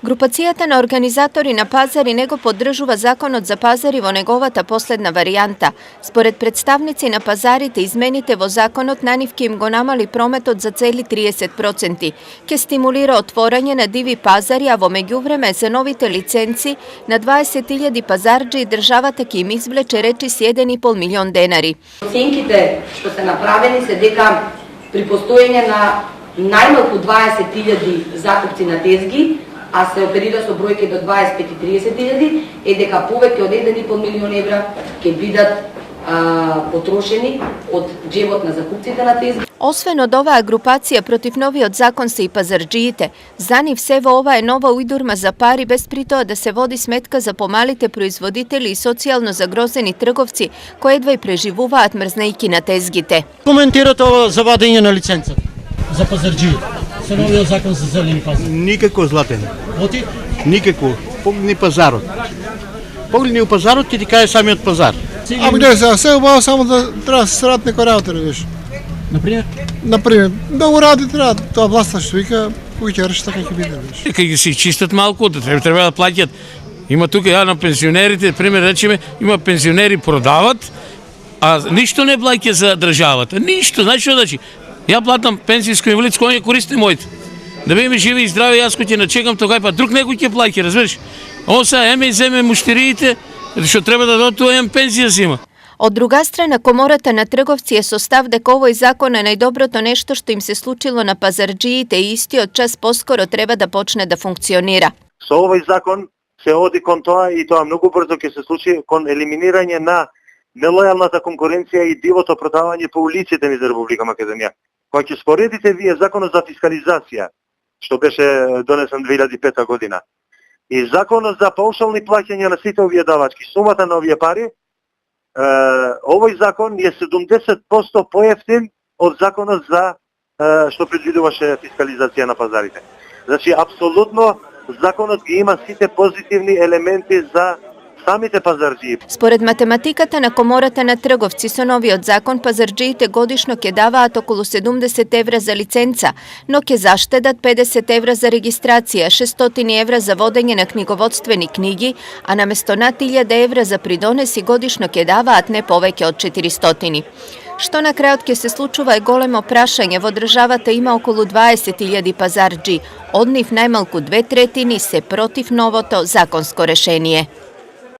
Групацијата на организатори на пазари него поддржува законот за пазари во неговата последна варијанта. Според представници на пазарите, измените во законот на нив ќе им го намали прометот за цели 30%. Ќе стимулира отворање на диви пазари, а во меѓувреме за новите лиценци на 20.000 пазарџи државата ќе им извлече речиси 1,5 милион денари. Оценките што се направени се дека при постоење на најмалку 20.000 закупци на тезги, а се оперира со бројки до 25 и 30.000, е дека повеќе од 1,5 милион евра ќе бидат потрошени од џебот на закупците на тезги. Освен од оваа групација против новиот закон се и пазарџиите. За нив се во ова е нова уйдурма за пари, без при тоа да се води сметка за помалите производители и социјално загрозени трговци кои едва и преживуваат мрзнејки на тезгите. Коментирате ова за вадење на лиценцата за пазарџиите со новиот закон за зелени пазари? Никако, Златен. Оти? Никако. Погледни пазарот. Погледни у пазарот, ќе ти каже самиот пазар. Ама не, се убаво само да треба да се срадат некои работи, виж. Например, да го ради треба, тоа власта што вика, кој ќе реши така ќе биде, виж. Кај ги се чистат малку, треба да плаќат. Има тука на пензионерите, пример речеме, има пензионери продават, а ништо не плаќа за државата. Ништо, знаеш што значи? Ја платам пензијско инвалидско, кој користи моите. Да биме живи и здрави, јас кој ќе начекам тогај, па друг некој ќе плаќа, разбираш? Ово сега еме и земе муштириите, што треба да дотуем пензија зима. Од друга страна, Комората на трговци е со став дека овој закон е најдоброто нешто што им се случило на пазарџиите и истиот час поскоро треба да почне да функционира. Со овој закон се оди кон тоа и тоа многу брзо ќе се случи кон елиминирање на нелојалната конкуренција и дивото продавање по улиците ни за Република Македонија. Кога ќе споредите вие законот за фискализација, што беше донесен 2005 година, и законот за паушални плаќања на сите овие давачки, сумата на овие пари, овој закон е 70% поевтин од законот за што предвидуваше фискализација на пазарите. Значи, апсолутно законот ги има сите позитивни елементи за самите пазарџии. Според математиката на Комората на трговци со новиот закон, пазарџиите годишно ќе даваат околу 70 евра за лиценца, но ќе заштедат 50 евра за регистрација, 600 евра за водење на книговодствени книги, а наместо над 1000 евра за придонеси годишно ќе даваат не повеќе од 400. Што на крајот ќе се случува е големо прашање. Во државата има околу 20.000 пазарџи, од нив најмалку 2/3 се против новото законско решение.